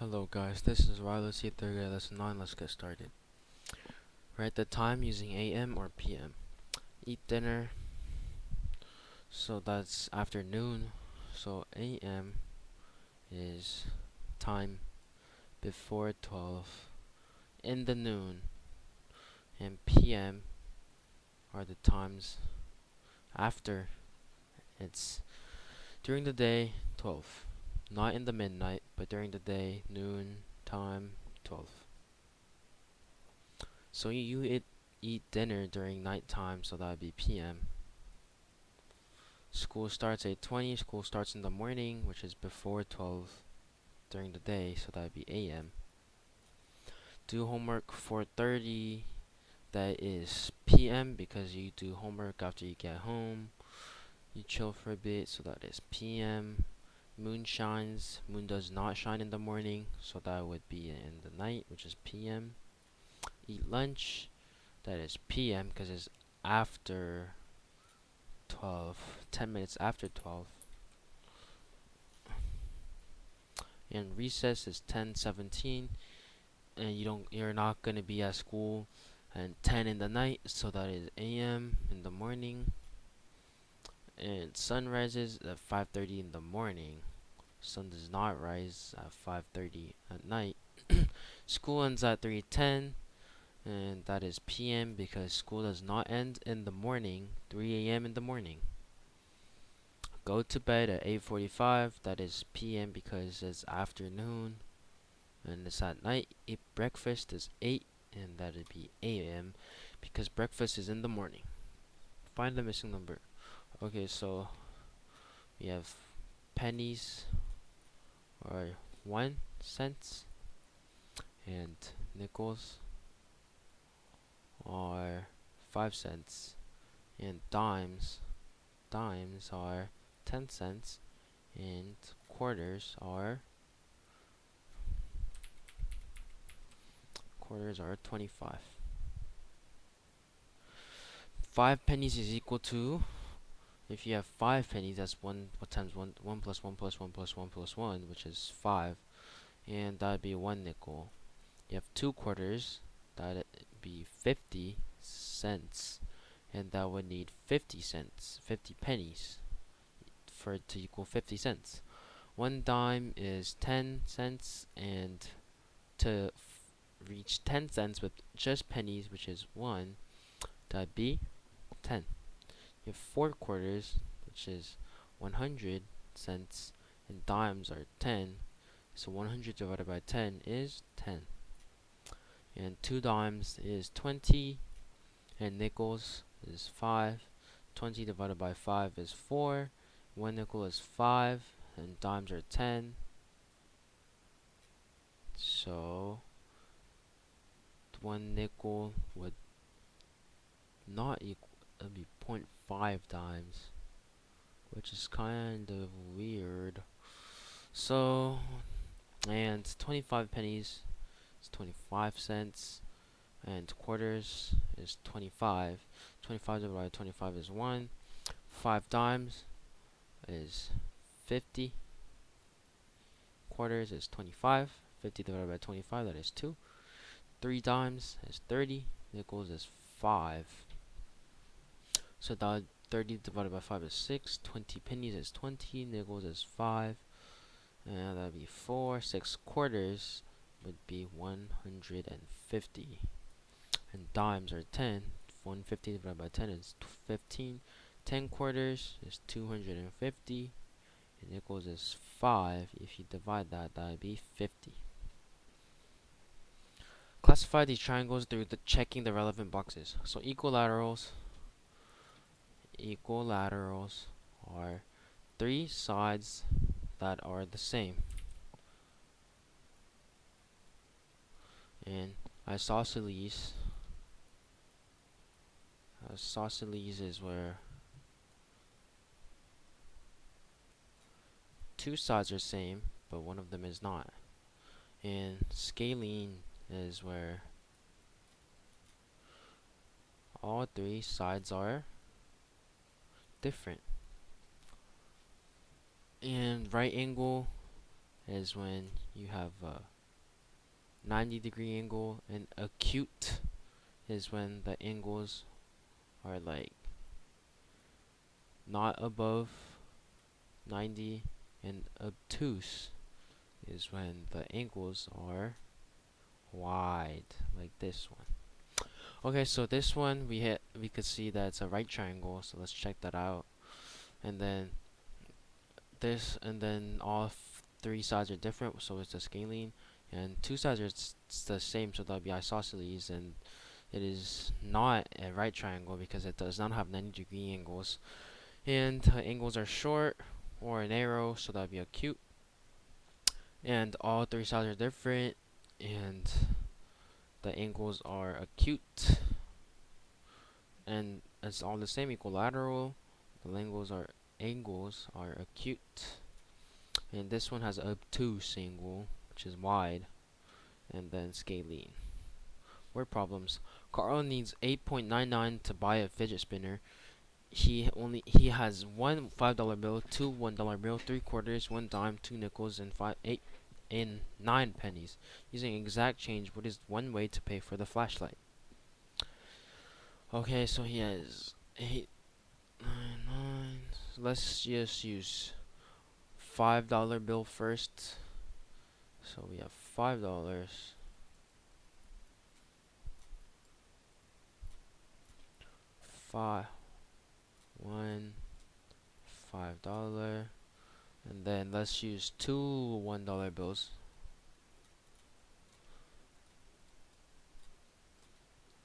Hello guys, this is MinhyeokChoi3rdL9. Let's get started. Write the time using AM or PM. Eat dinner, so that's afternoon. So AM is time before 12 in the noon, and PM are the times after. It's during the day 12, not in the midnight, but during the day noon time 12. So you eat dinner during nighttime, so that would be PM. School starts at 8:20. School starts in the morning, which is before 12 during the day, so that would be AM. Do homework 4:30. That is PM because you do homework after you get home. You chill for a bit, so that is PM. Moon shines. Moon does not shine in the morning, so that would be in the night, which is PM. Eat lunch. That is PM because it's after 12, 10 minutes after 12. And recess is 10:17, and you're not going to be at school and 10 in the night, so that is AM in the morning. And sun rises at 5:30 in the morning. Sun does not rise at 5:30 at night. School ends at 3:10, and that is PM because school does not end in the morning, 3 a.m. in the morning. Go to bed at 8:45, that is PM because it's afternoon and it's at night. Eat breakfast is 8, and that would be AM because breakfast is in the morning. Find the missing number. Okay, so we have pennies or 1 cents, and nickels are 5 cents, and dimes are 10 cents, and quarters are 25. 5 pennies is equal to, if you have 5 pennies, that's 1 times 1, 1 plus 1 plus 1 plus 1 plus 1, which is 5, and that would be 1 nickel. You have 2 quarters, that would be 50 cents, and that would need 50 cents, 50 pennies, for it to equal 50 cents. 1 dime is 10 cents, and to reach 10 cents with just pennies, which is 1, that would be 10. You have 4 quarters, which is 100 cents, and dimes are 10, so 100 divided by 10 is 10. And 2 dimes is 20, and nickels is 5. 20 divided by 5 is 4. 1 nickel is 5, and dimes are 10. So 1 nickel would not equal, it would be 0.5 dimes, which is kind of weird. So, and 25 pennies is 25 cents, and quarters is 25. 25 divided by 25 is 1. 5 dimes is 50. Quarters is 25. 50 divided by 25, that is 2. 3 dimes is 30. Nickels is 5. So that 30 divided by 5 is 6. 20 pennies is 20. Nickels is 5. And that would be 4. 6 quarters would be 150. And dimes are 10. 150 divided by 10 is 15. 10 quarters is 250. And nickels is 5. If you divide that, that would be 50. Classify these triangles through checking the relevant boxes. So equilaterals are 3 sides that are the same. And isosceles is where 2 sides are same, but one of them is not. And scalene is where all 3 sides are different. And right angle is when you have 90-degree angle, and acute is when the angles are like not above 90, and obtuse is when the angles are wide, like this one. Okay, so this one we could see that it's a right triangle, so let's check that out. And then this, and then all three sides are different, so it's a scalene, and two sides are the same, so that'll be isosceles, and it is not a right triangle because it does not have 90-degree angles, and angles are short or an arrow, so that'll be acute, and all three sides are different, and the angles are acute, and it's all the same, equilateral. The angles are acute, and this one has obtuse angle, which is wide, and then scalene. Word problems. Carl needs 8.99 to buy a fidget spinner. He has one $5 bill, two $1 bill, 3/4, one dime, two nickels, and 9 pennies. Using exact change, what is one way to pay for the flashlight? Okay, so he has 8.99. Let's just use $5 bill first. So we have $5. 5 1 $5, and then let's use two $1 bills,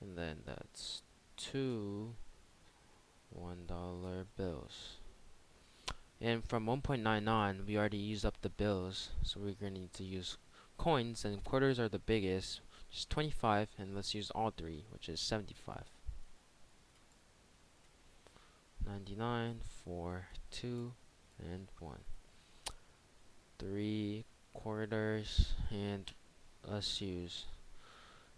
and then that's two $1 bills. And from 1.99 we already used up the bills, so we're gonna need to use coins, and quarters are the biggest, which is 25, and let's use all three, which is 75. 99, 4, 2, and 1. 3/4, and let's use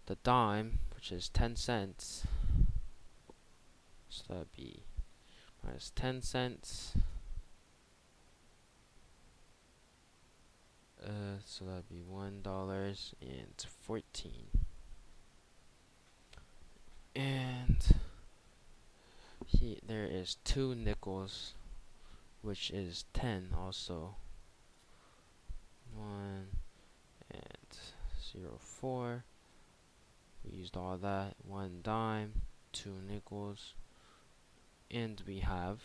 the dime, which is 10 cents. So that'd be minus 10 cents. So that'd be $1.14. And there is two nickels, which is 10 also. 1 and 0.4. We used all that. One dime, two nickels, and we have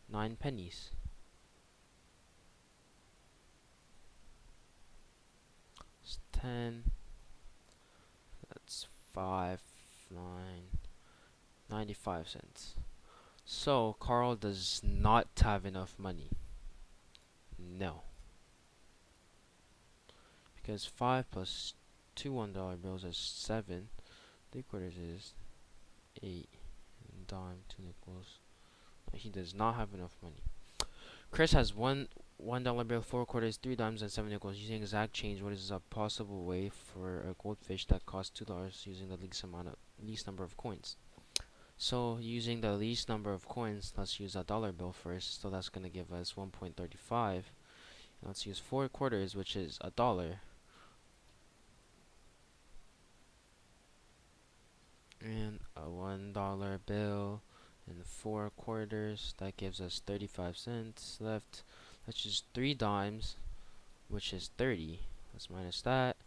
9 pennies. It's 10. That's 5, 9, 95 cents. So Carl does not have enough money. No. Because 5 plus two $1 bills is 7. 3/4 is 8. And dime, two nickels. He does not have enough money. Chris has one $1 bill, 4/4, three dimes, and 7 nickels. Using exact change, what is a possible way for a goldfish that costs $2 using the least number of coins? So using the least number of coins, let's use a dollar bill first. So that's gonna give us 1.35. Let's use 4/4, which is $1. And a $1 bill and 4/4, that gives us 35 cents left. Let's use 3 dimes, which is 30. Let's minus that,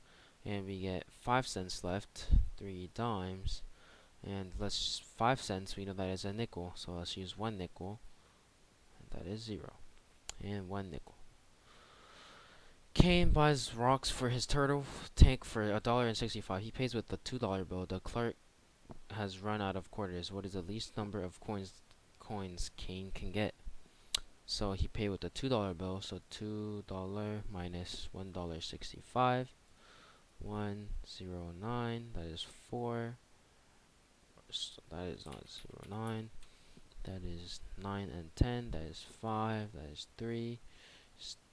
and we get 5 cents left. 3 dimes, and let's 5 cents, we know that is a nickel, so let's use 1 nickel, and that is 0, and 1 nickel. Kane buys rocks for his turtle tank for $1.65. He pays with the $2 bill. The clerk has run out of quarters. What is the least number of coins Kane can get? So he paid with the $2 bill. So $2 minus $1.65. 109. That is 4. So that is not 09. That is 9 and 10. That is 5. That is 3.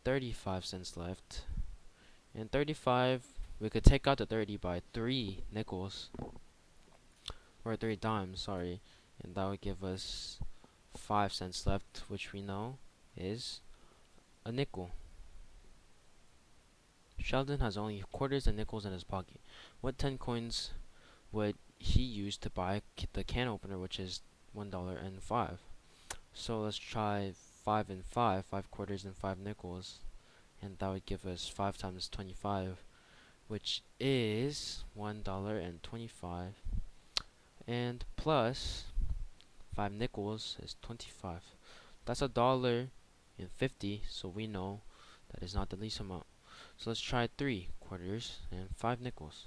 35 cents left. And 35, we could take out the 30 by 3 nickels. Or 3 dimes, sorry. And that would give us 5 cents left, which we know is a nickel. Sheldon has only quarters and nickels in his pocket. What 10 coins would he use to buy the can opener, which is $1.05? So let's try 5 and 5, 5 quarters and 5 nickels, and that would give us 5 times 25, which is $1.25, and plus 5 nickels is 25. That's $1.50, so we know that is not the least amount. So let's try 3 quarters and 5 nickels.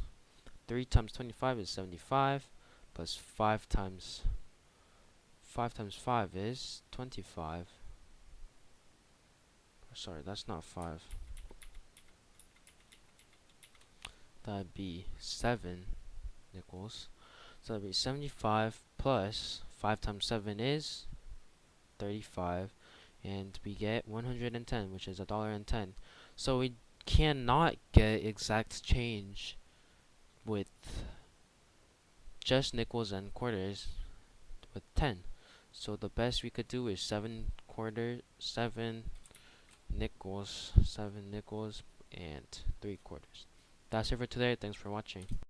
3 times 25 is 75, plus 5 times 5 is 25. Sorry, that's not 5. That'd be 7 nickels. So that'd be 75 plus 5 times 7 is 35, and we get 110, which is $1.10. So we cannot get exact change with just nickels and quarters with 10. So the best we could do is 7 nickels, and 3 quarters. That's it for today. Thanks for watching.